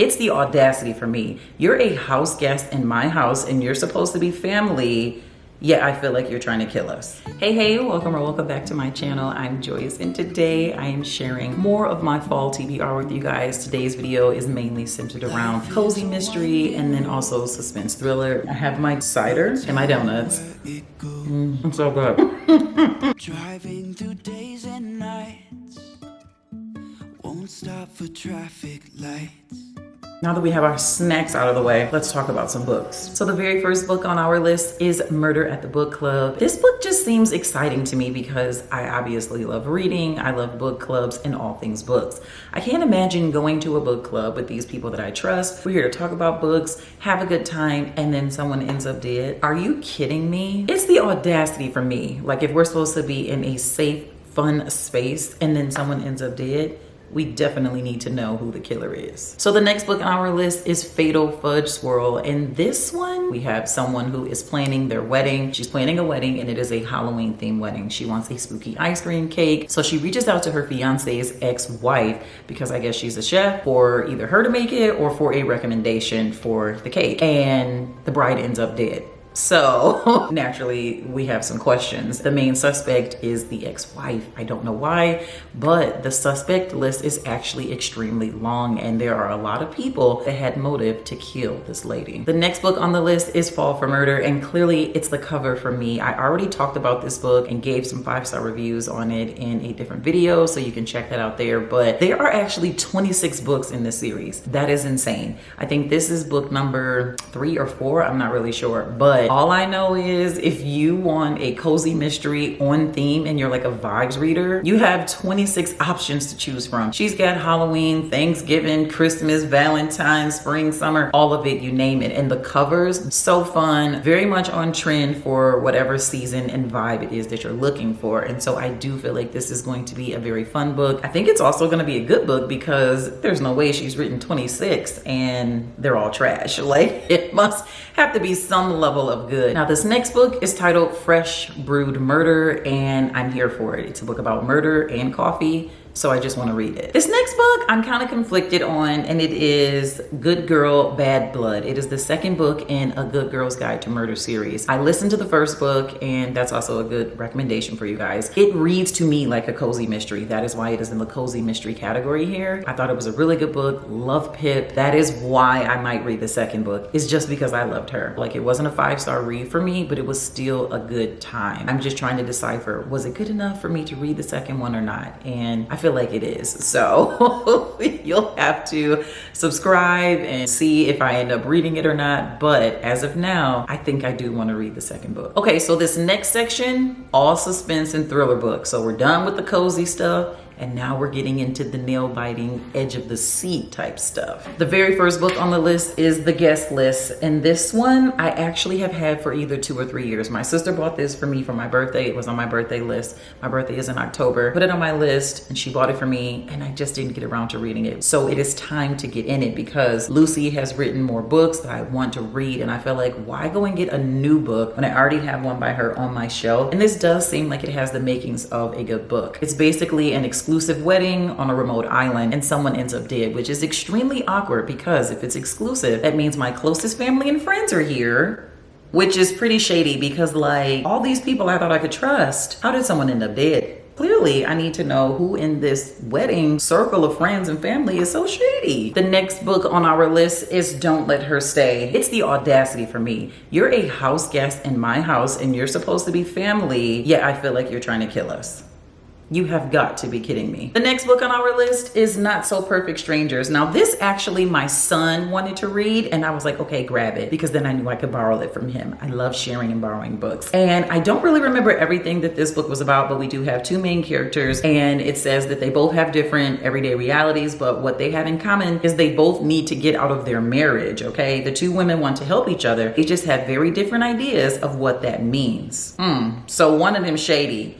It's the audacity for me. You're a house guest in my house and you're supposed to be family. Yeah, I feel like you're trying to kill us. Hey, welcome back to my channel. I'm Joyce, and today I am sharing more of my fall TBR with you guys. Today's video is mainly centered around cozy mystery and then also suspense thriller. I have my cider and my donuts. It's so good. Driving through days and nights, won't stop for traffic lights. Now that we have our snacks out of the way, let's talk about some books. So the very first book on our list is Murder at the Book Club. This book just seems exciting to me because I obviously love reading. I love book clubs and all things books. I can't imagine going to a book club with these people that I trust. We're here to talk about books, have a good time, and then someone ends up dead. Are you kidding me? It's the audacity for me. Like, if we're supposed to be in a safe, fun space and then someone ends up dead, we definitely need to know who the killer is. So the next book on our list is Fatal Fudge Swirl. And this one, we have someone who is planning their wedding. She's planning a wedding and it is a Halloween themed wedding. She wants a spooky ice cream cake. So she reaches out to her fiance's ex-wife because I guess she's a chef, for either her to make it or for a recommendation for the cake. And the bride ends up dead. So naturally we have some questions. The main suspect is the ex-wife. I don't know why, but the suspect list is actually extremely long and there are a lot of people that had motive to kill this lady. The next book on the list is Fall for Murder, and clearly it's the cover for me. I already talked about this book and gave some 5-star reviews on it in a different video, so you can check that out there. But there are actually 26 books in this series. That is insane. I think this is book number 3 or 4. I'm not really sure, but all I know is if you want a cozy mystery on theme and you're like a vibes reader, you have 26 options to choose from. She's got Halloween, Thanksgiving, Christmas, Valentine's, spring, summer, all of it, you name it. And the covers, so fun, very much on trend for whatever season and vibe it is that you're looking for. And so I do feel like this is going to be a very fun book. I think it's also going to be a good book because there's no way she's written 26 and they're all trash. Like, it must have to be some level of good. Now this next book is titled Fresh Brewed Murder, and I'm here for it. It's a book about murder and coffee, so I just want to read it. This next book I'm kind of conflicted on, and it is Good Girl, Bad Blood. It is the second book in a Good Girl's Guide to Murder series. I listened to the first book, and that's also a good recommendation for you guys. It reads to me like a cozy mystery. That is why it is in the cozy mystery category here. I thought it was a really good book. Love Pip. That is why I might read the second book. It's just because I loved her. Like, it wasn't a 5-star read for me, but it was still a good time. I'm just trying to decipher, was it good enough for me to read the second one or not? And I feel like it is. So you'll have to subscribe and see if I end up reading it or not. But as of now, I think I do want to read the second book. Okay, so this next section, all suspense and thriller books. So we're done with the cozy stuff. And now we're getting into the nail-biting, edge of the seat type stuff. The very first book on the list is The Guest List. And this one I actually have had for either 2 or 3 years. My sister bought this for me for my birthday. It was on my birthday list. My birthday is in October. Put it on my list and she bought it for me and I just didn't get around to reading it. So it is time to get in it because Lucy has written more books that I want to read. And I feel like, why go and get a new book when I already have one by her on my shelf? And this does seem like it has the makings of a good book. It's basically an exclusive wedding on a remote island and someone ends up dead, which is extremely awkward because if it's exclusive, that means my closest family and friends are here, which is pretty shady because, like, all these people I thought I could trust, how did someone end up dead? Clearly, I need to know who in this wedding circle of friends and family is so shady. The next book on our list is Don't Let Her Stay. It's the audacity for me. You're a house guest in my house and you're supposed to be family, yet I feel like you're trying to kill us. You have got to be kidding me. The next book on our list is Not So Perfect Strangers. Now this actually my son wanted to read and I was like, okay, grab it, because then I knew I could borrow it from him. I love sharing and borrowing books. And I don't really remember everything that this book was about, but we do have 2 main characters and it says that they both have different everyday realities, but what they have in common is they both need to get out of their marriage, okay? The 2 women want to help each other. They just have very different ideas of what that means. So one of them shady.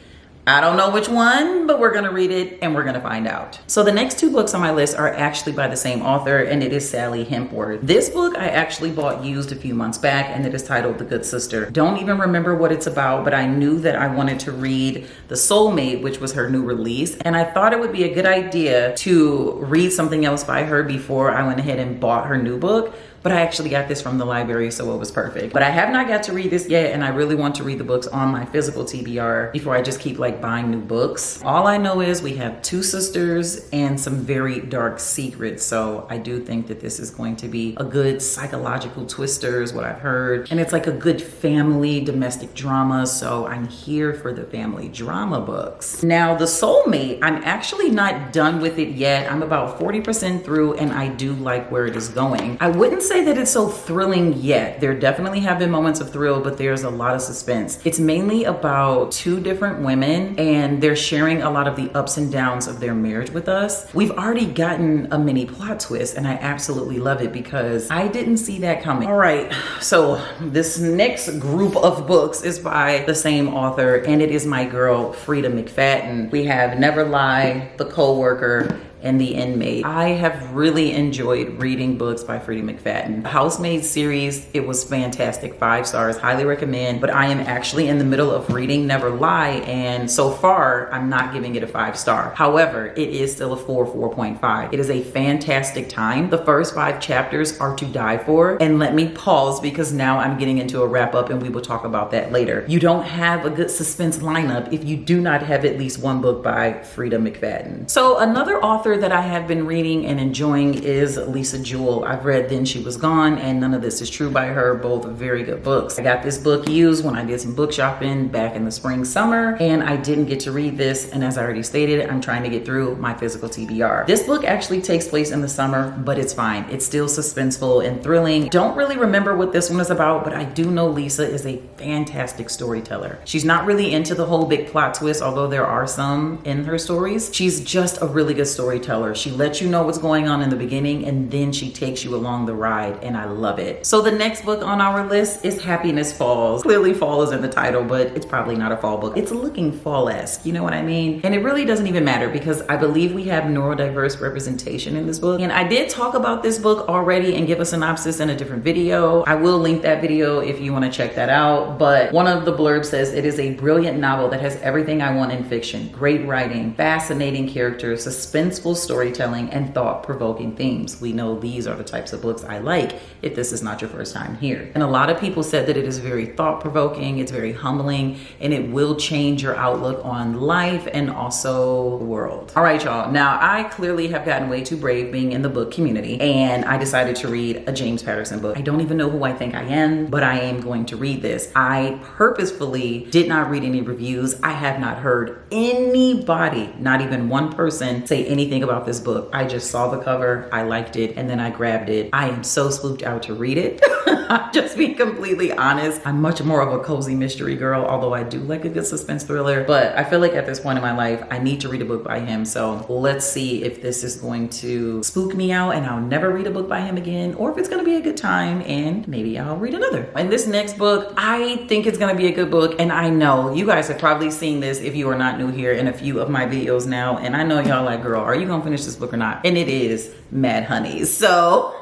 I don't know which one, but we're gonna read it and we're gonna find out. So the next two books on my list are actually by the same author, and it is Sally Hempworth. This book I actually bought used a few months back, and it is titled The Good Sister. Don't even remember what it's about, but I knew that I wanted to read The Soulmate, which was her new release, and I thought it would be a good idea to read something else by her before I went ahead and bought her new book. But I actually got this from the library, so it was perfect. But I have not got to read this yet, and I really want to read the books on my physical TBR before I just keep like buying new books. All I know is we have two sisters and some very dark secrets, so I do think that this is going to be a good psychological twister is what I've heard. And it's like a good family domestic drama, so I'm here for the family drama books. Now, The Soulmate, I'm actually not done with it yet. I'm about 40% through, and I do like where it is going. I wouldn't say that it's so thrilling yet. There definitely have been moments of thrill, but there's a lot of suspense. It's mainly about two different women, and they're sharing a lot of the ups and downs of their marriage with us. We've already gotten a mini plot twist, and I absolutely love it because I didn't see that coming. All right, so this next group of books is by the same author, and it is my girl Frida McFadden. We have Never Lie, The Co-Worker, and The Inmate. I have really enjoyed reading books by Frida McFadden. The Housemaid series, it was fantastic. 5 stars, highly recommend. But I am actually in the middle of reading Never Lie, and so far I'm not giving it a 5 star. However, it is still a 4.5. It is a fantastic time. The first 5 chapters are to die for. And let me pause because now I'm getting into a wrap up, and we will talk about that later. You don't have a good suspense lineup if you do not have at least one book by Frida McFadden. So another author that I have been reading and enjoying is Lisa Jewell. I've read Then She Was Gone and None of This Is True by her, both very good books. I got this book used when I did some book shopping back in the spring, summer, and I didn't get to read this, and as I already stated, I'm trying to get through my physical TBR. This book actually takes place in the summer, but it's fine. It's still suspenseful and thrilling. Don't really remember what this one is about, but I do know Lisa is a fantastic storyteller. She's not really into the whole big plot twist, although there are some in her stories. She's just a really good storyteller. She lets you know what's going on in the beginning, and then she takes you along the ride, and I love it. So the next book on our list is Happiness Falls. Clearly fall is in the title, but it's probably not a fall book. It's looking fall-esque, you know what I mean? And it really doesn't even matter because I believe we have neurodiverse representation in this book. And I did talk about this book already and give a synopsis in a different video. I will link that video if you want to check that out. But one of the blurbs says it is a brilliant novel that has everything I want in fiction. Great writing, fascinating characters, suspenseful storytelling, and thought-provoking themes. We know these are the types of books I like if this is not your first time here. And a lot of people said that it is very thought-provoking, it's very humbling, and it will change your outlook on life and also the world. All right, y'all. Now, I clearly have gotten way too brave being in the book community, and I decided to read a James Patterson book. I don't even know who I think I am, but I am going to read this. I purposefully did not read any reviews. I have not heard anybody, not even one person, say anything about this book. I just saw the cover, I liked it, and then I grabbed it. I am so spooked out to read it. Just being completely honest, I'm much more of a cozy mystery girl, although I do like a good suspense thriller. But I feel like at this point in my life, I need to read a book by him. So let's see if this is going to spook me out and I'll never read a book by him again, or if it's gonna be a good time and maybe I'll read another. And this next book, I think it's gonna be a good book. And I know you guys have probably seen this if you are not new here in a few of my videos now. And I know y'all like, girl, are you gonna finish this book or not? And it is Mad Honey. So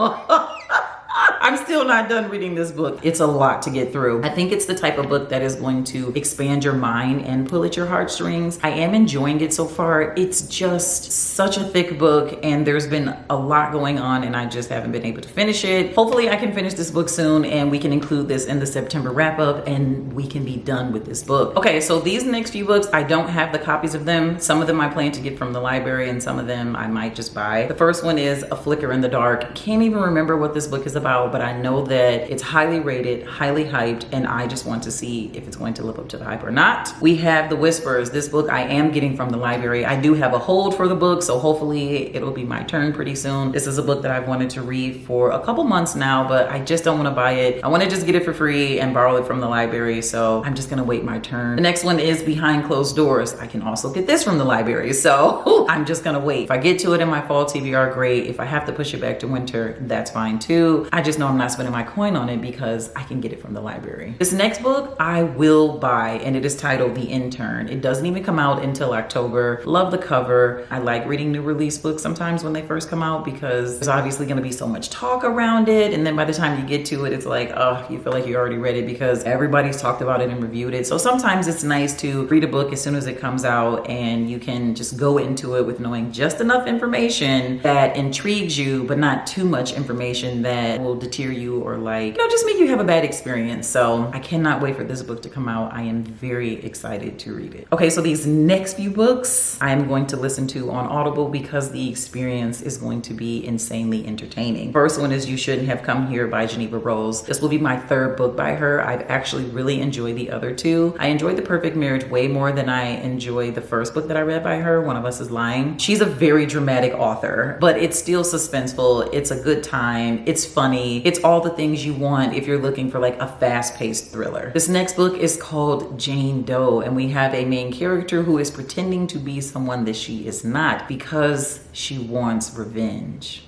I'm still not done reading this book. It's a lot to get through. I think it's the type of book that is going to expand your mind and pull at your heartstrings. I am enjoying it so far. It's just such a thick book, and there's been a lot going on, and I just haven't been able to finish it. Hopefully I can finish this book soon, and we can include this in the September wrap up, and we can be done with this book. Okay, so these next few books, I don't have the copies of them. Some of them I plan to get from the library, and some of them I might just buy. The first one is A Flicker in the Dark. Can't even remember what this book is about, but I know that it's highly rated, highly hyped, and I just want to see if it's going to live up to the hype or not. We have The Whispers. This book I am getting from the library. I do have a hold for the book, so hopefully it'll be my turn pretty soon. This is a book that I've wanted to read for a couple months now, but I just don't want to buy it. I want to just get it for free and borrow it from the library, so I'm just gonna wait my turn. The next one is Behind Closed Doors. I can also get this from the library, so I'm just gonna wait. If I get to it in my fall TBR, great. If I have to push it back to winter, that's fine too. I just just know I'm not spending my coin on it because I can get it from the library. This next book I will buy, and it is titled The Intern. It doesn't even come out until October. Love the cover. I like reading new release books sometimes when they first come out because there's obviously going to be so much talk around it, and then by the time you get to it, it's like, oh, you feel like you already read it because everybody's talked about it and reviewed it. So sometimes it's nice to read a book as soon as it comes out, and you can just go into it with knowing just enough information that intrigues you, but not too much information that will deter you or like, you know, just make you have a bad experience. So I cannot wait for this book to come out. I am very excited to read it. Okay, so these next few books I am going to listen to on Audible because the experience is going to be insanely entertaining. First one is You Shouldn't Have Come Here by Geneva Rose. This will be my third book by her. I've actually really enjoyed the other two. I enjoyed The Perfect Marriage way more than I enjoyed the first book that I read by her, One of Us is Lying. She's a very dramatic author, but it's still suspenseful. It's a good time. It's funny. It's all the things you want if you're looking for like a fast-paced thriller. This next book is called Jane Doe, and we have a main character who is pretending to be someone that she is not because she wants revenge.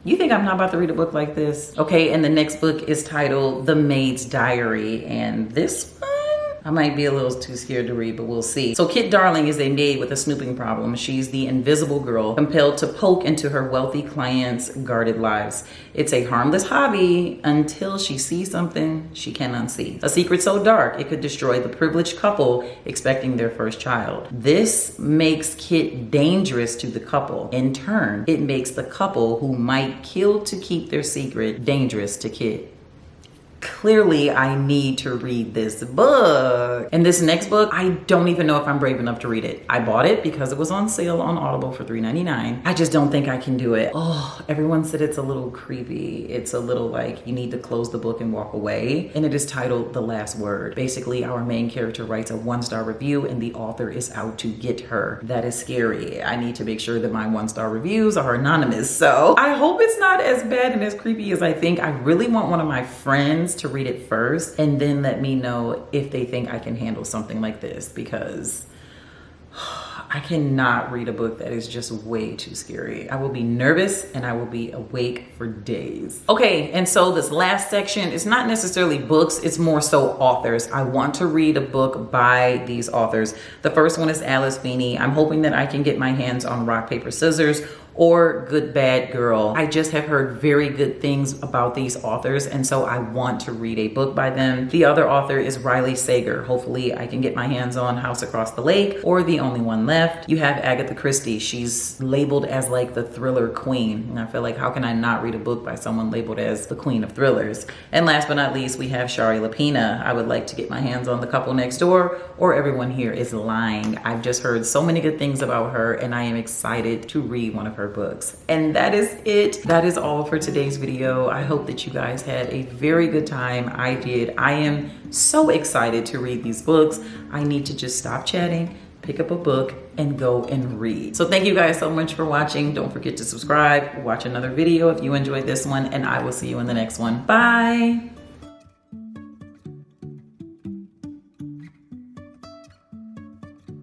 You think I'm not about to read a book like this? Okay, and the next book is titled The Maid's Diary, and this one I might be a little too scared to read, but we'll see. So Kit Darling is a maid with a snooping problem. She's the invisible girl compelled to poke into her wealthy clients' guarded lives. It's a harmless hobby until she sees something she can unsee. A secret so dark it could destroy the privileged couple expecting their first child. This makes Kit dangerous to the couple. In turn, it makes the couple who might kill to keep their secret dangerous to Kit. Clearly, I need to read this book. And this next book, I don't even know if I'm brave enough to read it. I bought it because it was on sale on Audible for $3.99. I just don't think I can do it. Oh, everyone said it's a little creepy. It's a little like you need to close the book and walk away. And it is titled The Last Word. Basically, our main character writes a 1-star review and the author is out to get her. That is scary. I need to make sure that my 1-star reviews are anonymous. So I hope it's not as bad and as creepy as I think. I really want one of my friends to read it first and then let me know if they think I can handle something like this, because I cannot read a book that is just way too scary. I will be nervous and I will be awake for days. Okay, and so this last section is not necessarily books, it's more so authors. I want to read a book by these authors. The first one is Alice Feeney. I'm hoping that I can get my hands on Rock, Paper, Scissors or Good Bad Girl. I just have heard very good things about these authors, and so I want to read a book by them. The other author is Riley Sager. Hopefully I can get my hands on House Across the Lake or The Only One Left. You have Agatha Christie. She's labeled as like the thriller queen, and I feel like how can I not read a book by someone labeled as the queen of thrillers? And last but not least, we have Shari Lapina. I would like to get my hands on The Couple Next Door or Everyone Here Is Lying. I've just heard so many good things about her, and I am excited to read one of her books. And that is it. That is all for today's video. I hope that you guys had a very good time. I did. I am so excited to read these books. I need to just stop chatting, pick up a book, and go and read. So thank you guys so much for watching. Don't forget to subscribe, watch another video if you enjoyed this one, and I will see you in the next one. Bye.